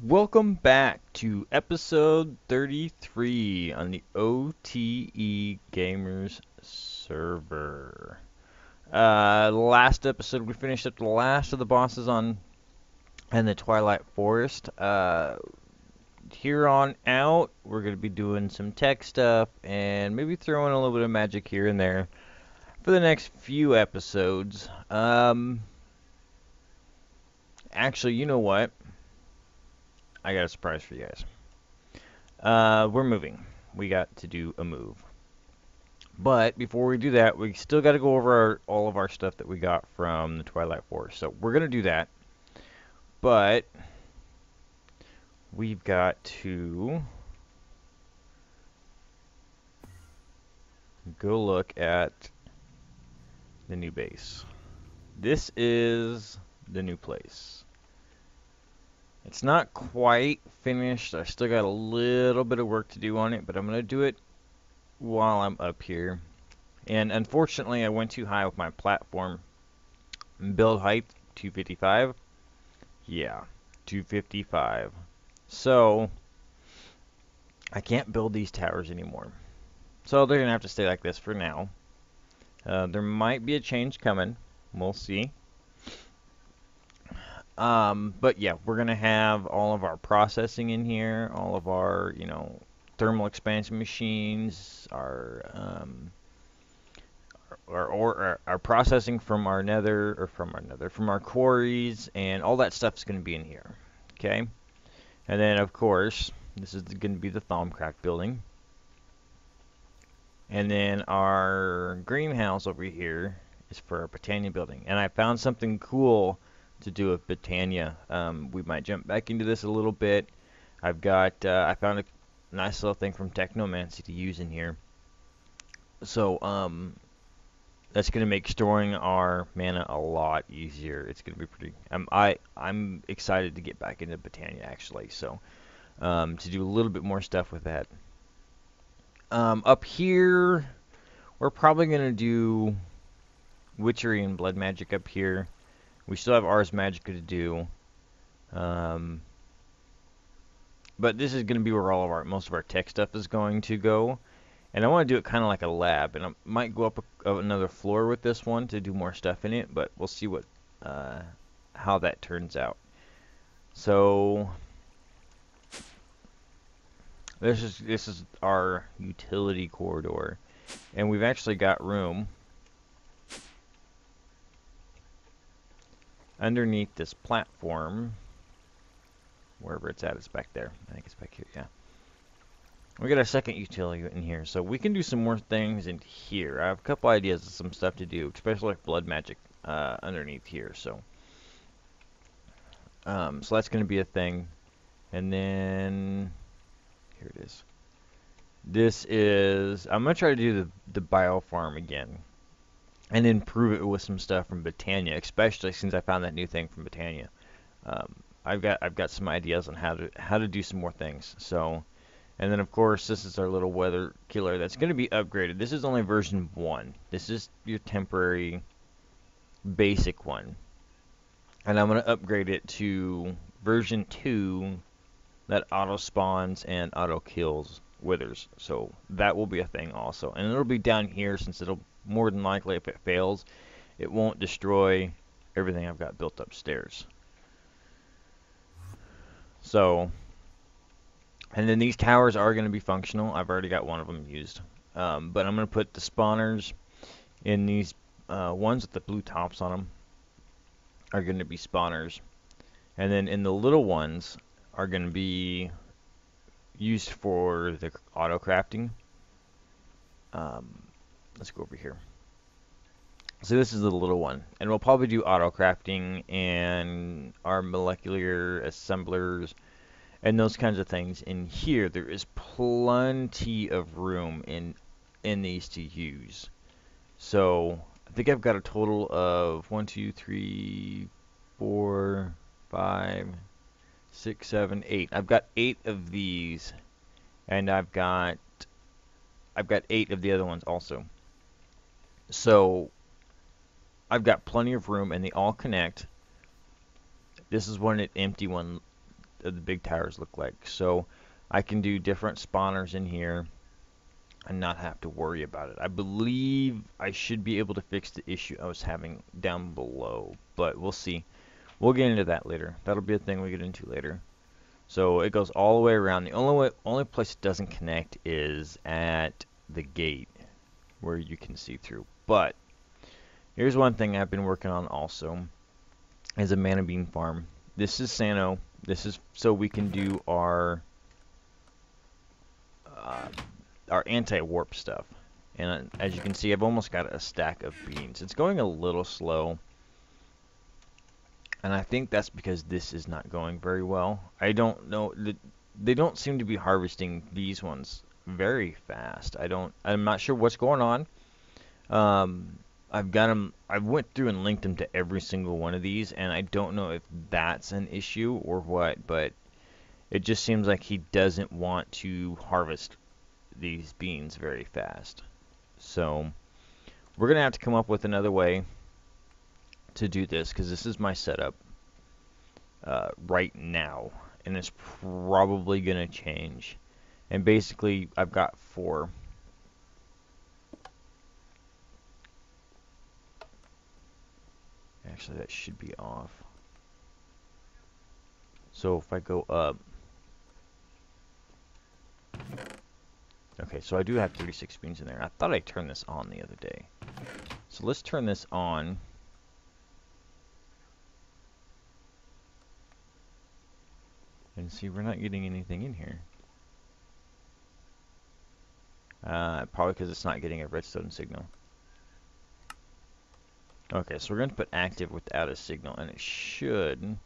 Welcome back to episode 33 on the OTE Gamers server. Last episode we finished up the last of the bosses on in the Twilight Forest. Here on out, we're going to be doing some tech stuff and maybe throwing a little bit of magic here and there for the next few episodes. Actually, you know what? I got a surprise for you guys. We're moving. We got to do a move. But before we do that, we still got to go over all of our stuff that we got from the Twilight Forest. So we're going to do that. But we've got to go look at the new base. This is the new place. It's not quite finished. I still got a little bit of work to do on it, but I'm going to do it while I'm up here. And unfortunately, I went too high with my platform. Build height 255. Yeah, 255. So I can't build these towers anymore. So they're gonna have to stay like this for now. There might be a change coming. We'll see. But yeah, we're gonna have all of our processing in here, all of our, thermal expansion machines, our processing from our nether, or from our quarries, and all that stuff is going to be in here. Okay? And then, of course, this is going to be the Thaumcraft building. And then our greenhouse over here is for our Botania building. And I found something cool to do with Botania. We might jump back into this a little bit. I found a nice little thing from Technomancy to use in here. So, that's going to make storing our mana a lot easier. It's going to be pretty. I'm excited to get back into Botania actually. So to do a little bit more stuff with that. Up here, we're probably going to do Witchery and Blood Magic up here. We still have Ars Magica to do. But this is going to be where most of our tech stuff is going to go. And I want to do it kind of like a lab, and I might go up another floor with this one to do more stuff in it, but we'll see how that turns out. So this is our utility corridor, and we've actually got room underneath this platform, wherever it's at. It's back there. I think it's back here. Yeah. We got a second utility in here, so we can do some more things in here. I have a couple ideas of some stuff to do, especially like blood magic underneath here. So that's going to be a thing. And then here it is. I'm going to try to do the biofarm again, and improve it with some stuff from Botania, especially since I found that new thing from Botania. I've got some ideas on how to do some more things. So. And then, of course, this is our little weather killer that's going to be upgraded. This is only version 1. This is your temporary basic one. And I'm going to upgrade it to version 2 that auto-spawns and auto-kills withers. So that will be a thing also. And it'll be down here, since it'll more than likely, if it fails, it won't destroy everything I've got built upstairs. So... And then these towers are going to be functional. I've already got one of them used. But I'm going to put the spawners in these ones with the blue tops on them are going to be spawners. And then in the little ones are going to be used for the auto crafting. Let's go over here. So this is the little one. And we'll probably do auto crafting and our molecular assemblers and those kinds of things in here. There is plenty of room in these to use. So I think I've got a total of 1, 2, 3, 4, 5, 6, 7, 8. I've got 8 of these, and I've got 8 of the other ones also. So I've got plenty of room, and they all connect. This is one empty one of the big towers look like. So I can do different spawners in here and not have to worry about it. I believe I should be able to fix the issue I was having down below, but we'll see. We'll get into that later. That'll be a thing we get into later. So it goes all the way around. The only place it doesn't connect is at the gate where you can see through. But here's one thing I've been working on also is a mana bean farm. This is Sano. This is so we can do our anti-warp stuff. And as you can see, I've almost got a stack of beans. It's going a little slow. And I think that's because this is not going very well. I don't know. They don't seem to be harvesting these ones very fast. I'm not sure what's going on. I've got them. I went through and linked them to every single one of these, and I don't know if that's an issue or what, but it just seems like he doesn't want to harvest these beans very fast. So we're gonna have to come up with another way to do this, because this is my setup right now, and it's probably gonna change. And basically, I've got 4. Actually, that should be off. So if I go up, okay, so I do have 36 beans in there. I thought I turned this on the other day. So let's turn this on. And see, we're not getting anything in here. Probably because it's not getting a redstone signal. Okay, so we're going to put active without a signal, and it should...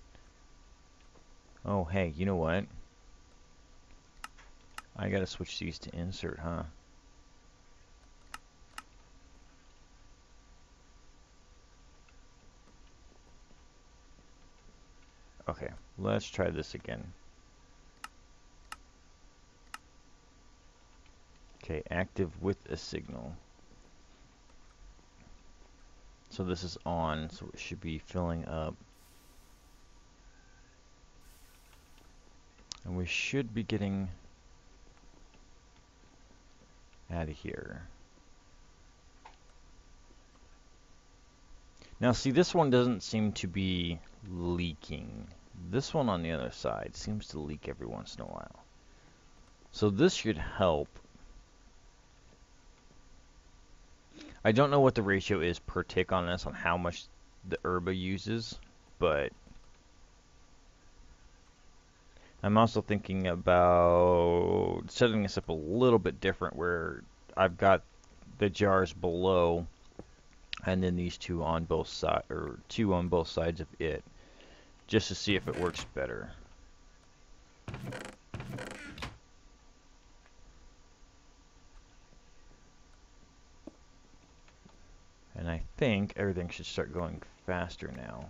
Oh, hey, you know what? I gotta switch these to insert, huh? Okay, let's try this again. Okay, active with a signal. So this is on, so it should be filling up. And we should be getting out of here. Now see, this one doesn't seem to be leaking. This one on the other side seems to leak every once in a while. So this should help. I don't know what the ratio is per tick on this, on how much the herba uses, but I'm also thinking about setting this up a little bit different, where I've got the jars below and then these two on both sides, or 2 on both sides of it, just to see if it works better. And I think everything should start going faster now.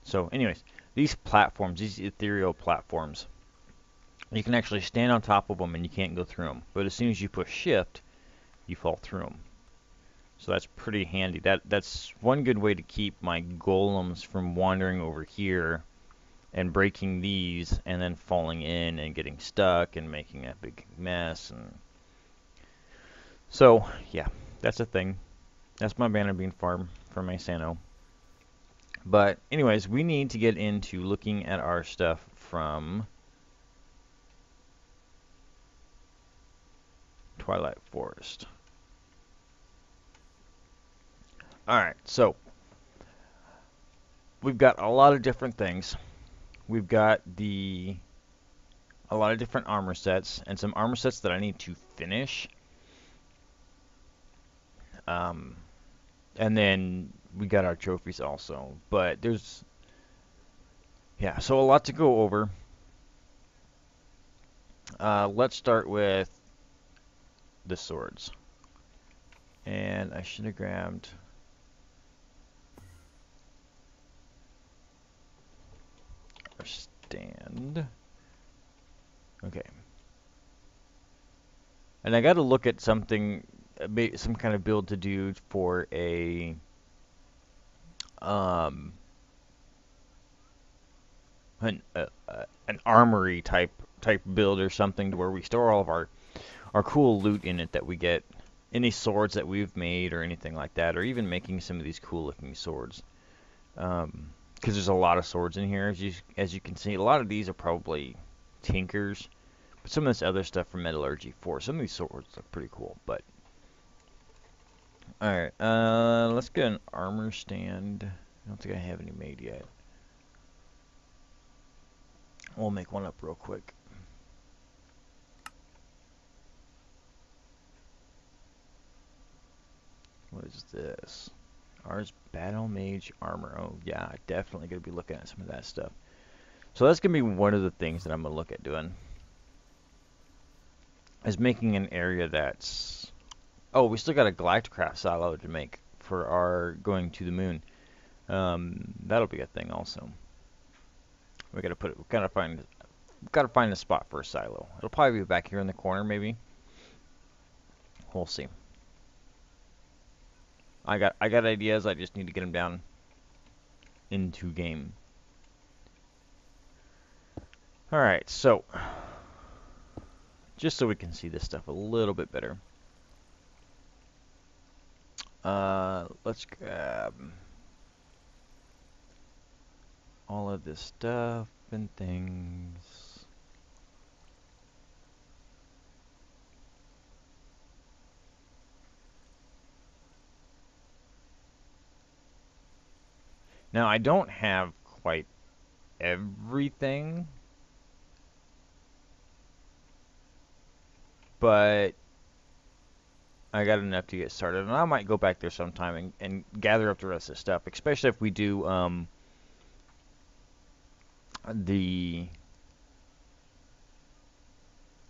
So anyways, these platforms, these ethereal platforms, you can actually stand on top of them and you can't go through them. But as soon as you push shift, you fall through them. So that's pretty handy. That's one good way to keep my golems from wandering over here and breaking these and then falling in and getting stuck and making a big mess. And so yeah, that's a thing. That's my mana bean farm for my Sano. But anyways, we need to get into looking at our stuff from Twilight Forest. Alright, so we've got a lot of different things. We've got a lot of different armor sets, and some armor sets that I need to finish. And then we got our trophies also. But there's, yeah, so a lot to go over. Let's start with the swords. And I should have grabbed... our stand. Okay. And I got to look at something, some kind of build to do for um, an armory type build or something to where we store all of our cool loot in it that we get, any swords that we've made or anything like that, or even making some of these cool looking swords. Because there's a lot of swords in here, as you can see. A lot of these are probably tinkers, but some of this other stuff from Metallurgy 4. Some of these swords look pretty cool, but all right. Let's get an armor stand. I don't think I have any made yet. We'll make one up real quick. What is this? Ours Battle Mage armor. Oh yeah, definitely gonna be looking at some of that stuff. So that's gonna be one of the things that I'm gonna look at doing. Is making an area that's... Oh, we still got a Galacticraft silo to make for our going to the moon. That'll be a thing also. We gotta put it. We gotta find a spot for a silo. It'll probably be back here in the corner, maybe. We'll see. I got ideas. I just need to get them down into game. All right, so just so we can see this stuff a little bit better. Let's grab all of this stuff and things. Now, I don't have quite everything, but I got enough to get started, and I might go back there sometime and gather up the rest of the stuff, especially if we do the...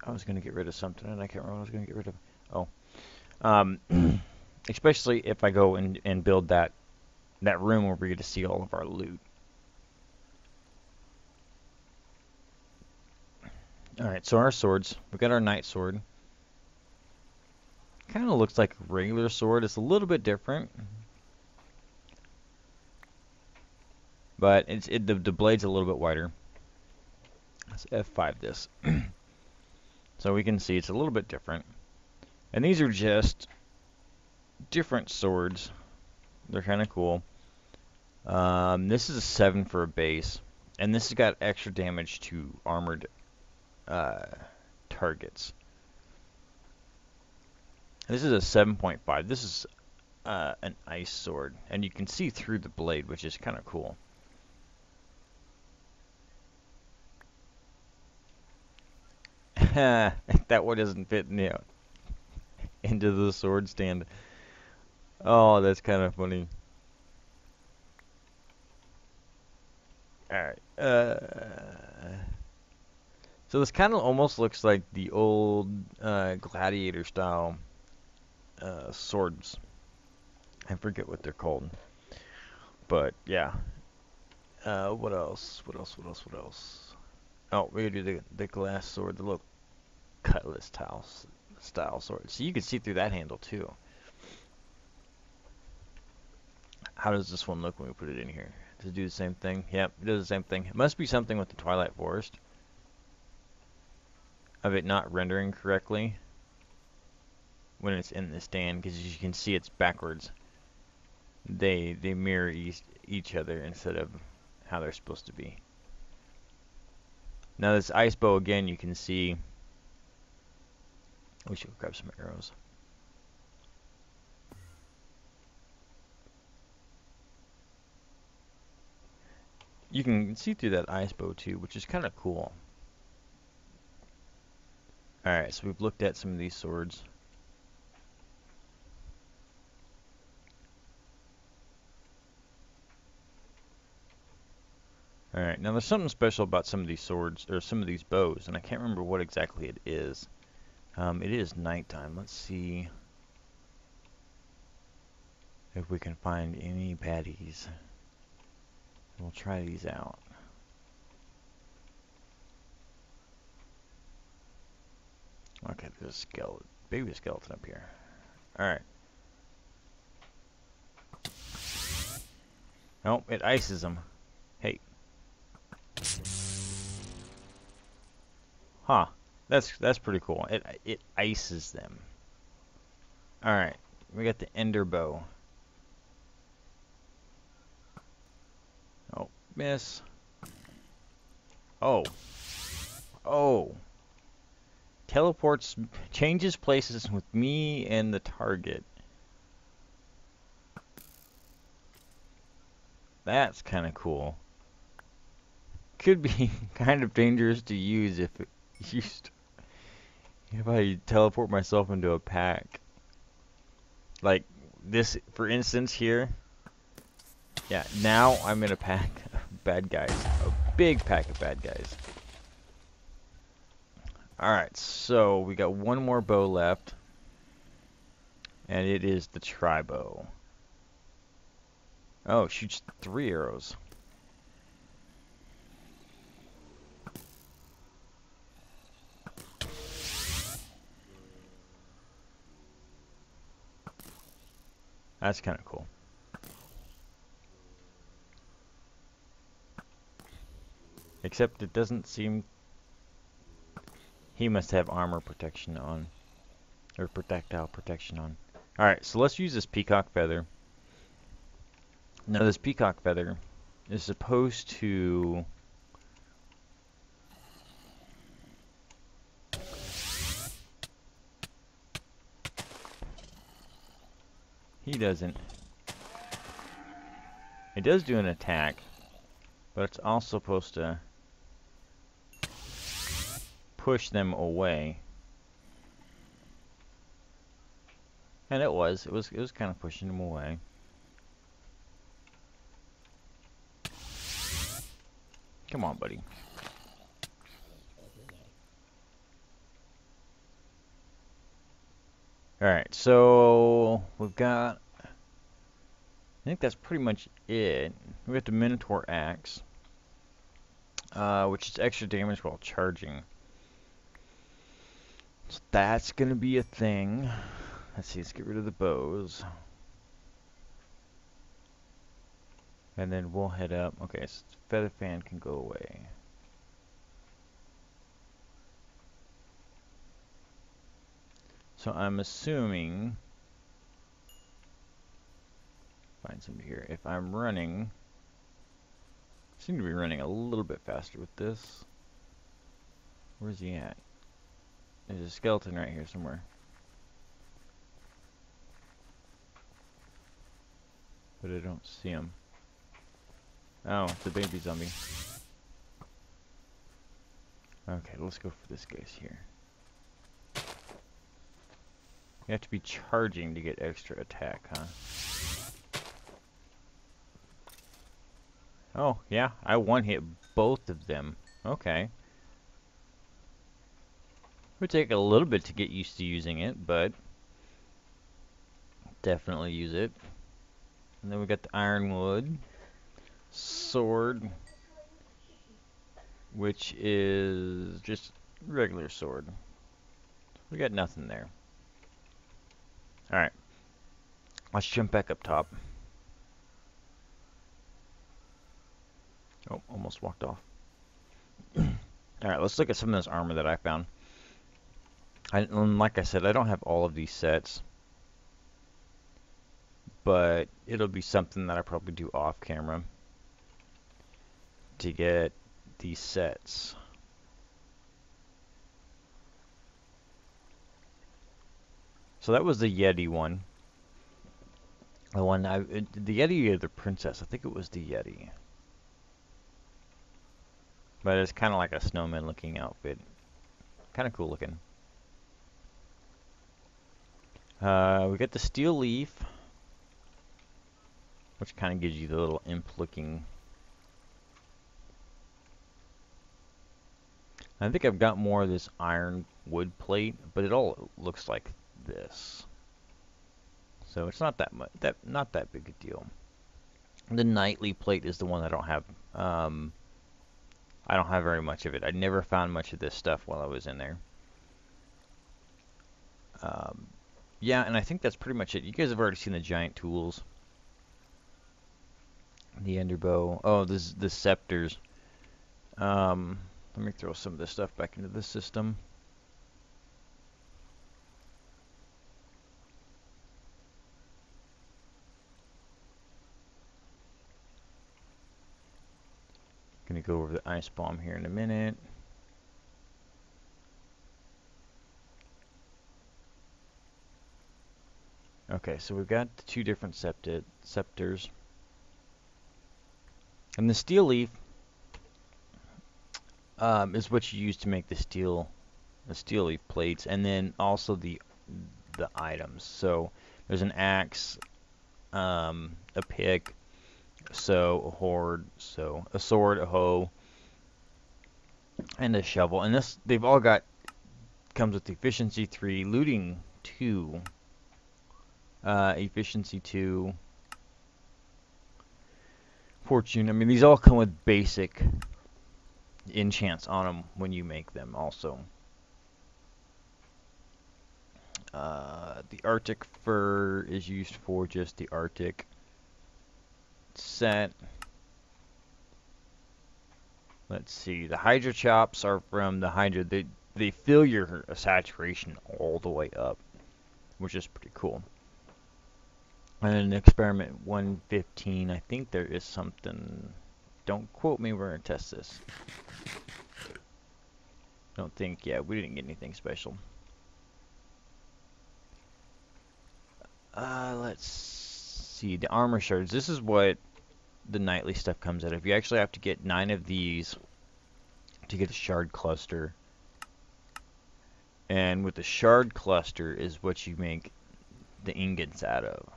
I was going to get rid of something, and I can't remember what I was going to get rid of. Oh. Especially if I go and build that room where we get to see all of our loot. Alright, so our swords. We got our knight sword. Kind of looks like a regular sword. It's a little bit different. But the blade's a little bit wider. Let's F5 this. So we can see it's a little bit different. And these are just different swords. They're kind of cool. This is a 7 for a base. And this has got extra damage to armored targets. This is a 7.5. This is an ice sword. And you can see through the blade, which is kind of cool. That one doesn't fit into the sword stand. Oh, that's kind of funny. Alright. So this kind of almost looks like the old gladiator style swords. I forget what they're called. But yeah. What else? What else? What else? What else? Oh, we're gonna do the glass sword, the little cutlass style sword. So you can see through that handle too. How does this one look when we put it in here? Does it do the same thing? Yep, it does the same thing. It must be something with the Twilight Forest. Of it not rendering correctly when it's in the stand, because as you can see it's backwards. They mirror each other instead of how they're supposed to be. Now this ice bow again, you can see. We should grab some arrows. You can see through that ice bow too, which is kind of cool. Alright, so we've looked at some of these swords. Alright, now there's something special about some of these swords, or some of these bows, and I can't remember what exactly it is. It is nighttime. Let's see if we can find any baddies. We'll try these out. Okay, there's a baby skeleton up here. Alright. Nope, it ices them. Hey. Huh. That's pretty cool. It ices them. Alright. We got the ender bow. Oh, miss. Oh. Oh. Teleports, changes places with me and the target. That's kind of cool. Could be kind of dangerous to use if it used. If I teleport myself into a pack. Like this, for instance, here. Yeah, now I'm in a pack of bad guys. A big pack of bad guys. Alright, so we got one more bow left. And it is the tri-bow. Oh, shoots 3 arrows. That's kind of cool. Except it doesn't seem... He must have armor protection on. Or projectile protection on. Alright, so let's use this peacock feather. Now this peacock feather is supposed to... He doesn't. It does do an attack, but it's also supposed to push them away. And it was kind of pushing them away. Come on, buddy. Alright, so we've got... I think that's pretty much it. We got the Minotaur Axe, which is extra damage while charging. So that's going to be a thing. Let's see, let's get rid of the bows. And then we'll head up. Okay, so Feather Fan can go away. So I'm assuming... Find somebody here. If I'm running... I seem to be running a little bit faster with this. Where's he at? There's a skeleton right here somewhere. But I don't see him. Oh, it's a baby zombie. Okay, let's go for this guy's here. You have to be charging to get extra attack, huh? Oh, yeah, I one-hit both of them. Okay. Would take a little bit to get used to using it, but definitely use it. And then we got the ironwood sword, which is just regular sword. We got nothing there. Alright. Let's jump back up top. Oh, almost walked off. Alright, let's look at some of this armor that I found. Like I said, I don't have all of these sets. But it'll be something that I probably do off camera to get these sets. So that was the Yeti one. The Yeti or the Princess. I think it was the Yeti. But it's kind of like a snowman looking outfit. Kind of cool looking. We got the Steel Leaf, which kind of gives you the little imp looking. I think I've got more of this iron wood plate, but it all looks like this. So it's not that much, not that big a deal. The nightly plate is the one I don't have. I don't have very much of it. I never found much of this stuff while I was in there. Um, yeah, and I think that's pretty much it. You guys have already seen the giant tools, the Enderbow. Oh, this the scepters. Let me throw some of this stuff back into the system. Gonna go over the ice bomb here in a minute. Okay, so we've got the two different scepters. And the steel leaf is what you use to make the steel leaf plates, and then also the items. So there's an axe, a pick, so a horde, so a sword, a hoe, and a shovel. And this they've all got comes with efficiency 3, looting 2, efficiency 2, fortune. I mean, these all come with basic enchants on them when you make them also. The Arctic fur is used for just the Arctic set. Let's see. The Hydra chops are from the Hydra. They fill your saturation all the way up, which is pretty cool. And experiment 115, I think there is something. Don't quote me, we're going to test this. Don't think, yeah, we didn't get anything special. Let's see, the armor shards. This is what the nightly stuff comes out of. You actually have to get 9 of these to get a shard cluster. And with the shard cluster is what you make the ingots out of.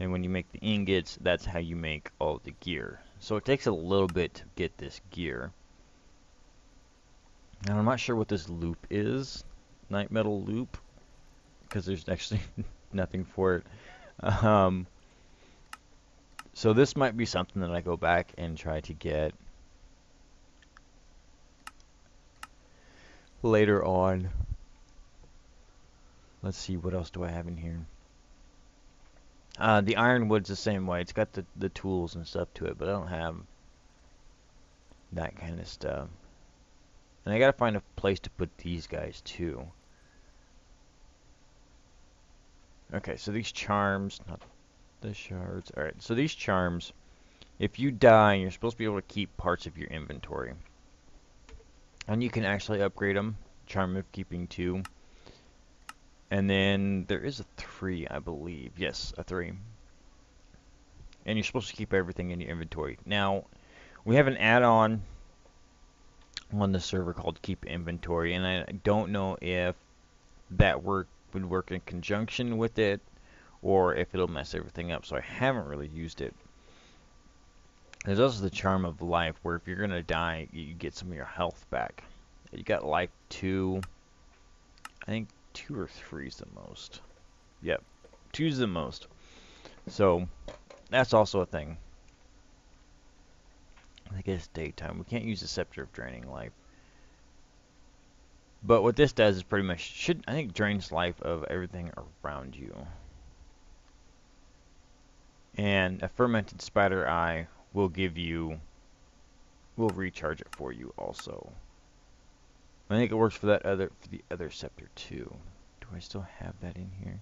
And when you make the ingots, that's how you make all the gear. So it takes a little bit to get this gear. And I'm not sure what this loop is. Night metal loop. Because there's actually nothing for it. So this might be something that I go back and try to get later on. Let's see, what else do I have in here? The ironwood's the same way. It's got the tools and stuff to it, but I don't have that kind of stuff. And I gotta find a place to put these guys too. Okay, so these charms, not the shards. Alright, so these charms, if you die, you're supposed to be able to keep parts of your inventory. And you can actually upgrade them. Charm of keeping 2. And then there is a 3, I believe. Yes, a 3. And you're supposed to keep everything in your inventory. Now, we have an add-on on the server called Keep Inventory, and I don't know if that would work in conjunction with it, or if it'll mess everything up, so I haven't really used it. There's also the Charm of Life, where if you're going to die, you get some of your health back. You got life 2. I think 2 or 3 is the most. Yep, 2 is the most. So, that's also a thing. I guess daytime. We can't use the Scepter of Draining Life. But what this does is pretty much, I think, drains life of everything around you. And a Fermented Spider Eye will recharge it for you also. I think it works for the other scepter too. Do I still have that in here?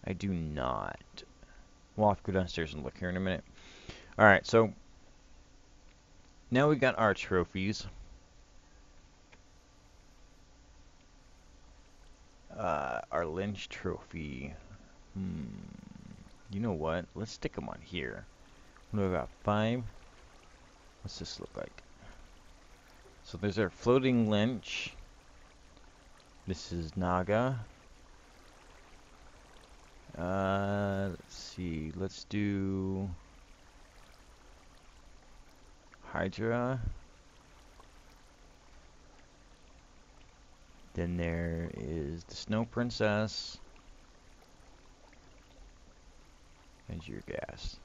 I do not. We'll have to go downstairs and look here in a minute. Alright, so now we got our trophies. Our Lynch trophy. You know what? Let's stick them on here. What do we got? 5. What's this look like? So there's our floating Lynch. This is Naga. Let's see. Let's do Hydra. Then there is the Snow Princess. And your gas.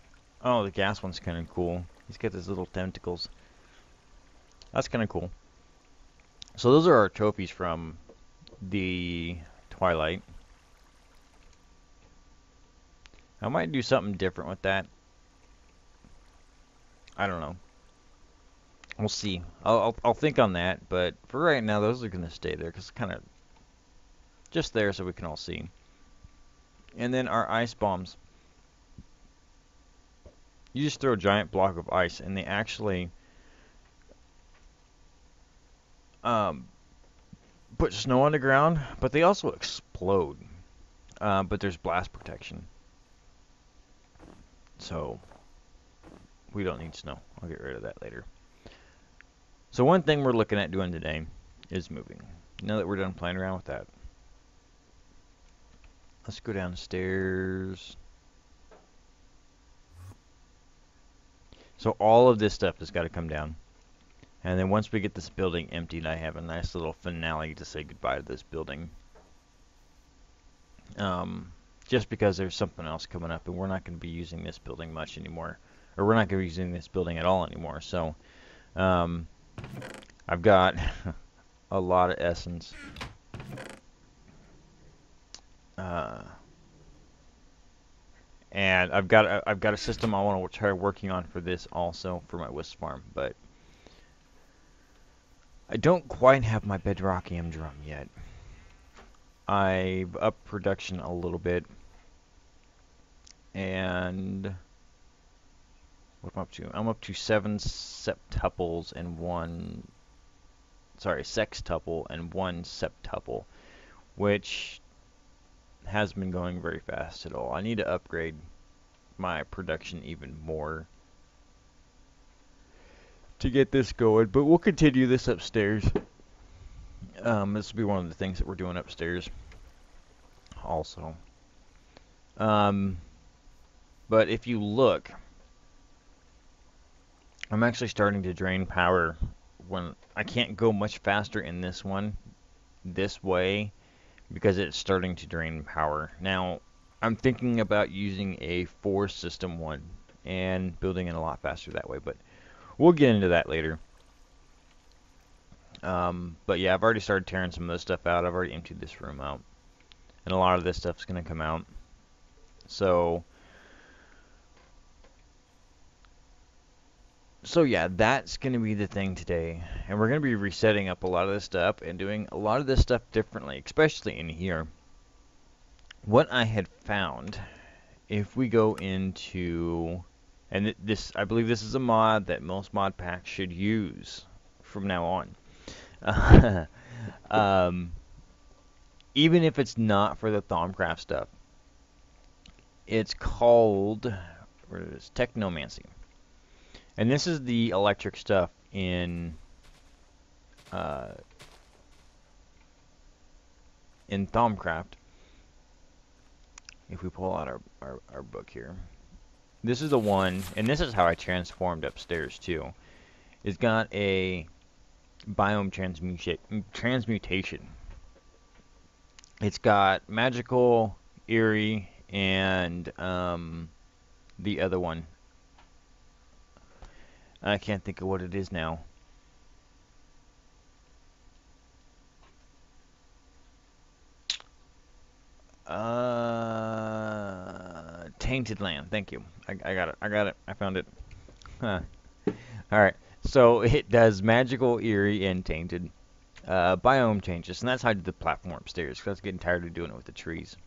Oh, the gas one's kind of cool. He's got his little tentacles. That's kind of cool. So those are our trophies from the Twilight. I might do something different with that. I don't know. We'll see. I'll think on that, but for right now, those are gonna stay there because it's kind of just there so we can all see. And then our ice bombs. You just throw a giant block of ice, and they actually put snow on the ground, but they also explode. But there's blast protection, so we don't need snow. I'll get rid of that later. So one thing we're looking at doing today is moving. Now that we're done playing around with that, let's go downstairs. So all of this stuff has got to come down. And then once we get this building emptied, I have a nice little finale to say goodbye to this building. Just because there's something else coming up, and we're not going to be using this building much anymore. Or we're not going to be using this building at all anymore. So, I've got a lot of essence. And I've got a system I want to try working on for this also for my wisp farm, but I don't quite have my bedrockium drum yet. I've upped production a little bit, and what am I up to? I'm up to 7 septuples and 1, sorry, sextuple and 1 septuple, which has been going very fast at all. I need to upgrade my production even more to get this going, but we'll continue this upstairs. This will be one of the things that we're doing upstairs also. But if you look, I'm actually starting to drain power when I can't go much faster in this one this way because it's starting to drain power. Now, I'm thinking about using a 4 system one and building it a lot faster that way, but we'll get into that later. But yeah, I've already started tearing some of this stuff out. I've already emptied this room out. And a lot of this stuff's going to come out. So yeah, that's going to be the thing today. And we're going to be resetting up a lot of this stuff and doing a lot of this stuff differently, especially in here. What I had found, if we go into, and this, I believe this is a mod that most mod packs should use from now on. Even if it's not for the Thaumcraft stuff, it's called, where it is, Technomancy. And this is the electric stuff in Thaumcraft. If we pull out our book here, this is the one, and this is how I transformed upstairs too. It's got a biome transmutation. It's got magical, eerie, and the other one. I can't think of what it is now. Tainted Land. Thank you. I got it. I got it. I found it. Huh. Alright. So it does magical, eerie, and tainted biome changes. And that's how I did the platform upstairs, because I was getting tired of doing it with the trees.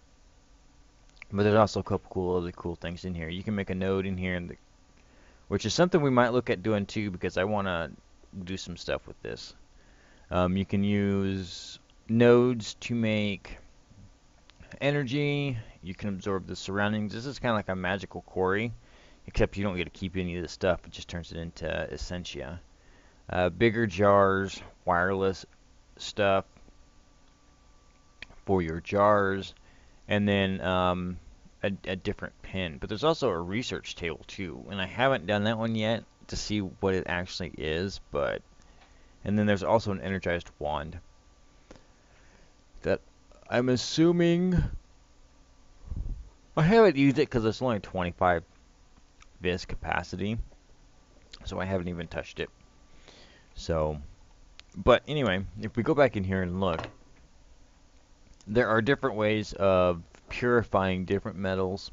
But there's also a couple other cool things in here. You can make a node in here, which is something we might look at doing too, because I want to do some stuff with this. You can use nodes to make energy. You can absorb the surroundings. This is kind of like a magical quarry, except you don't get to keep any of this stuff. It just turns it into essentia. Bigger jars, wireless stuff for your jars, and then a different pin. But there's also a research table too, and I haven't done that one yet to see what it actually is. But and then there's also an energized wand that I'm assuming I haven't used it because it's only 25 vis capacity, so I haven't even touched it. So, but anyway, if we go back in here and look, there are different ways of purifying different metals,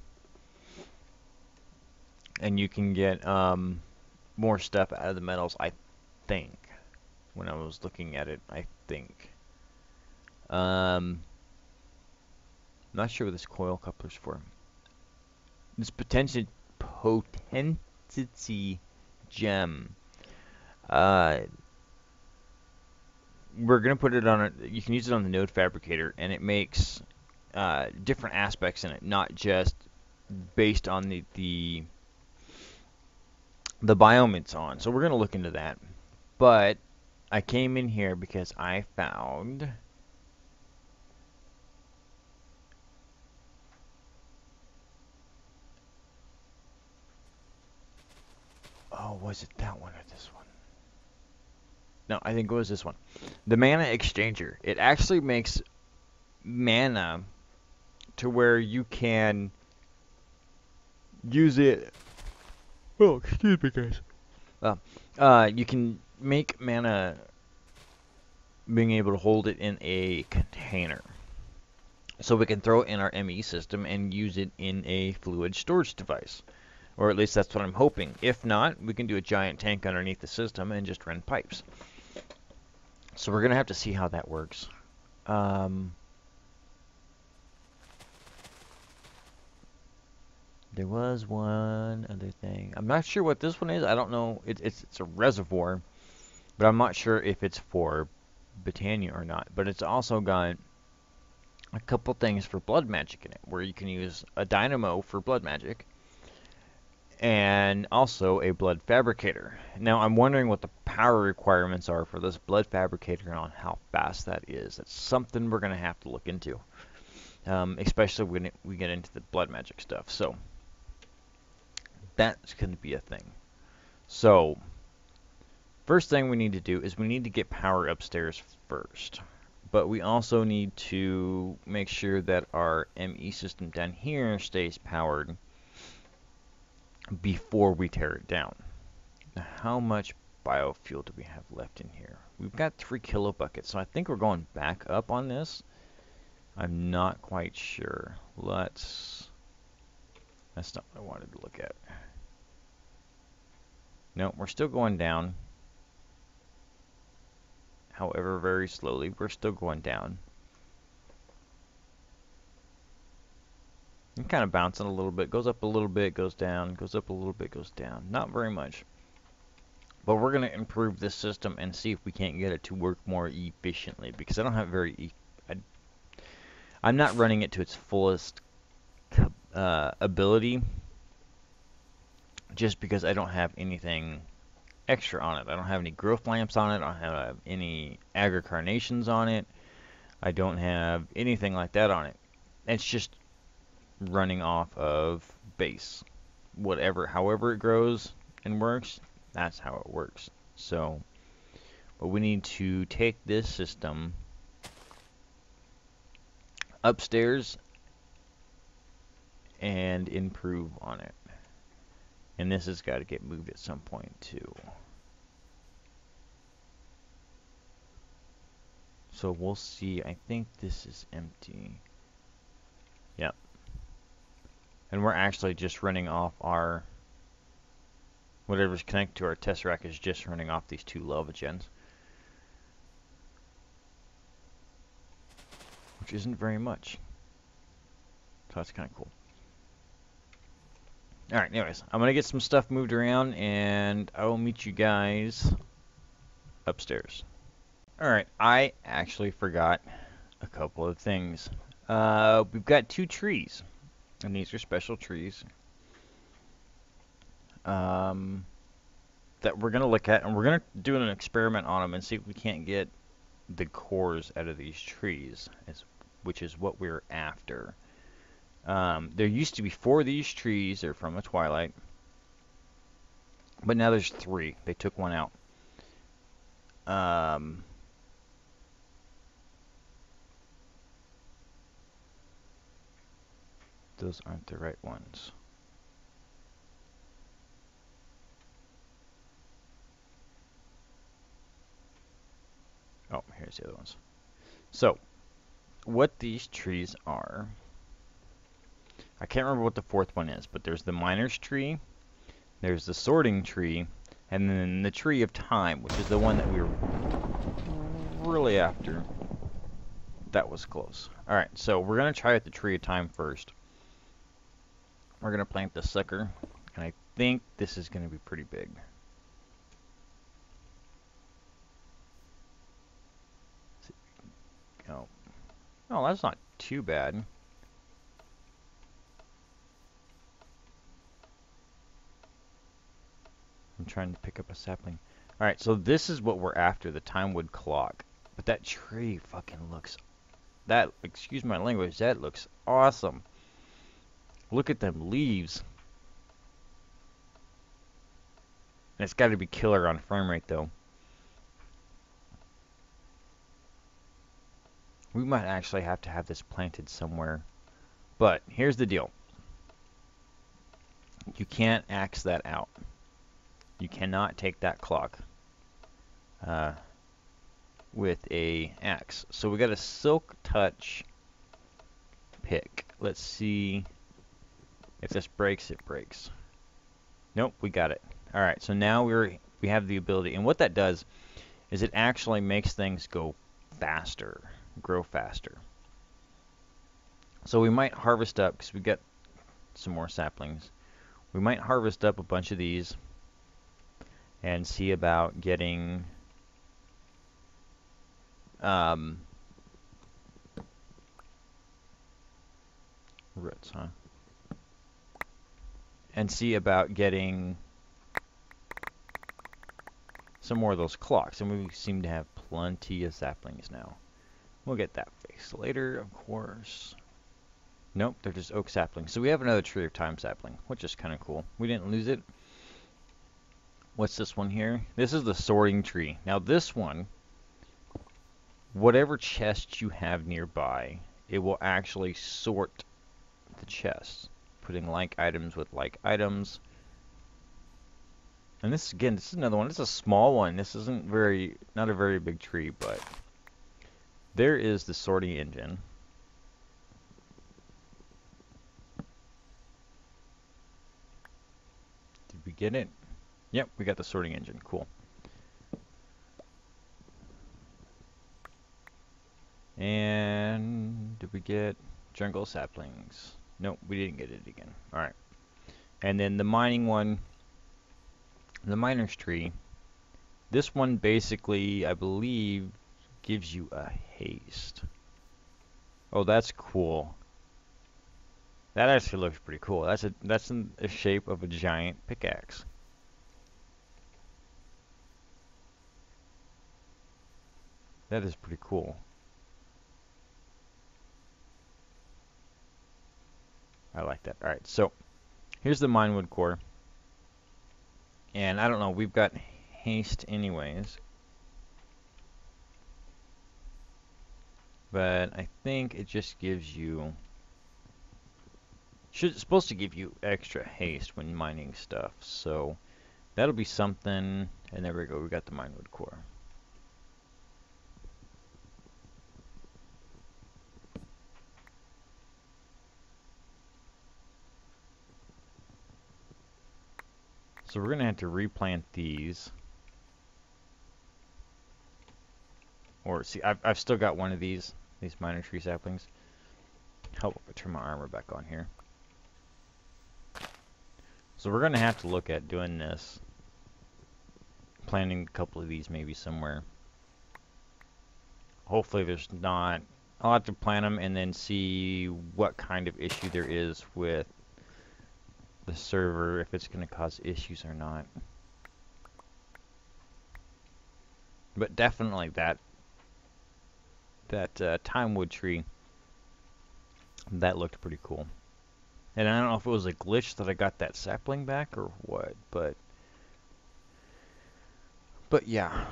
and you can get more stuff out of the metals, I think. When I was looking at it, I think. Not sure what this coil coupler's for. This potentity gem. Uh, we're gonna put it on a. You can use it on the node fabricator, and it makes different aspects in it, not just based on the biome it's on. So we're gonna look into that. But I came in here because I found. Oh, was it that one or this one? No, I think it was this one. The mana exchanger. It actually makes mana to where you can use it. Oh, excuse me, guys. You can make mana being able to hold it in a container. So we can throw it in our ME system and use it in a fluid storage device. Or at least that's what I'm hoping. If not, we can do a giant tank underneath the system and just run pipes. So we're going to have to see how that works. There was one other thing. I'm not sure what this one is. I don't know. It's a reservoir, but I'm not sure if it's for Botania or not. But it's also got a couple things for blood magic in it, where you can use a dynamo for blood magic, and also a blood fabricator. Now I'm wondering what the power requirements are for this blood fabricator and on how fast that is. That's something we're going to have to look into, especially when we get into the blood magic stuff. So that's going to be a thing. So first thing we need to do is we need to get power upstairs first. But we also need to make sure that our ME system down here stays powered before we tear it down. Now, how much biofuel do we have left in here? We've got 3 kilobuckets, so I think we're going back up on this. I'm not quite sure. That's not what I wanted to look at. No, we're still going down. However, very slowly, we're still going down. I'm kind of bouncing a little bit. Goes up a little bit, goes down. Goes up a little bit, goes down. Not very much. But we're going to improve this system and see if we can't get it to work more efficiently. Because I don't have I'm not running it to its fullest ability. Just because I don't have anything extra on it. I don't have any growth lamps on it. I don't have any agricarnations on it. I don't have anything like that on it. It's just running off of base. However it grows and works, that's how it works. So, but we need to take this system upstairs and improve on it. And this has got to get moved at some point too. So we'll see. I think this is empty. Yep. And we're actually just running off our... Whatever's connected to our Tesseract is just running off these 2 lava gens. Which isn't very much. So that's kind of cool. Alright, anyways. I'm going to get some stuff moved around, and I will meet you guys upstairs. Alright, I actually forgot a couple of things. We've got 2 trees. And these are special trees. That we're going to look at, and we're going to do an experiment on them and see if we can't get the cores out of these trees, which is what we're after. There used to be 4 of these trees. They're from a Twilight. But now there's 3. They took one out. Those aren't the right ones. Oh, here's the other ones. So, what these trees are. I can't remember what the fourth one is, but there's the miner's tree, there's the sorting tree, and then the tree of time, which is the one that we were really after. That was close. Alright, so we're going to try out the tree of time first. We're going to plant the sucker, and I think this is going to be pretty big. Oh. Oh, that's not too bad. I'm trying to pick up a sapling. Alright, so this is what we're after, the Timewood clock. But that tree fucking looks... That, excuse my language, that looks awesome. Look at them leaves. And it's got to be killer on frame rate, though. We might actually have to have this planted somewhere. But here's the deal. You can't axe that out. You cannot take that clock with a axe. So we got a silk touch pick. Let's see if this breaks. It breaks. Nope, we got it. All right, so now we have the ability, and what that does is it actually makes things go faster, grow faster. So we might harvest up, because we got some more saplings. We might harvest up a bunch of these and see about getting roots, huh? And see about getting some more of those clocks. And we seem to have plenty of saplings now. We'll get that fixed later, of course. Nope, they're just oak saplings. So we have another tree of time sapling, which is kind of cool. We didn't lose it. What's this one here? This is the sorting tree. Now this one, whatever chest you have nearby, it will actually sort the chests, putting like items with like items. And this, again, this is another one. It's a small one. This isn't not a very big tree, but there is the sorting engine. Did we get it? Yep, we got the sorting engine. Cool. And did we get jungle saplings? Nope, we didn't get it again. Alright. And then the mining one, the miner's tree. This one basically, I believe, gives you a haste. Oh, that's cool. That actually looks pretty cool. That's in the shape of a giant pickaxe. That is pretty cool. I like that. Alright, so here's the minewood core. And I don't know, we've got haste anyways. But I think it just gives you... It's supposed to give you extra haste when mining stuff. So that'll be something. And there we go, we got the minewood core. So we're going to have to replant these. Or, see, I've still got one of these minor tree saplings. Help if I turn my armor back on here. So we're going to have to look at doing this. Planting a couple of these maybe somewhere. Hopefully there's not... I'll have to plant them and then see what kind of issue there is with the server, if it's going to cause issues or not. But definitely that Timewood tree, that looked pretty cool. And I don't know if it was a glitch that I got that sapling back or what, but yeah.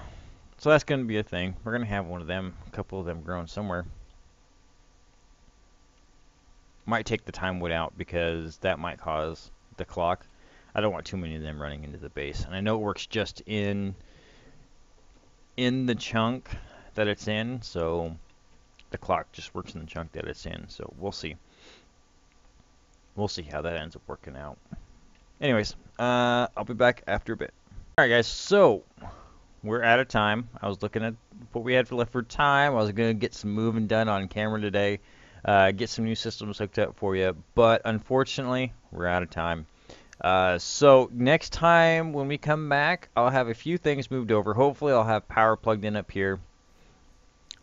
So that's going to be a thing. We're going to have one of them, a couple of them growing somewhere. Might take the Timewood out because that might cause the clock. I don't want too many of them running into the base. And I know it works just in the chunk that it's in, so the clock just works in the chunk that it's in. So we'll see. We'll see how that ends up working out. Anyways, I'll be back after a bit. All right, guys. So we're out of time. I was looking at what we had left for time. I was gonna get some moving done on camera today, get some new systems hooked up for you, but unfortunately, we're out of time. So next time when we come back, I'll have a few things moved over. Hopefully, I'll have power plugged in up here.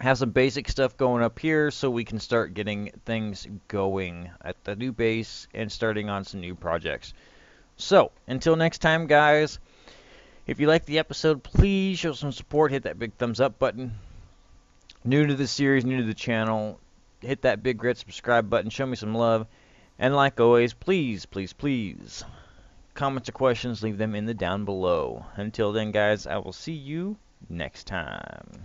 Have some basic stuff going up here so we can start getting things going at the new base and starting on some new projects. So, until next time, guys, if you liked the episode, please show some support. Hit that big thumbs up button. New to the series, new to the channel, hit that big red subscribe button. Show me some love. And like always, please, please, please, comments or questions, leave them in the down below. Until then, guys, I will see you next time.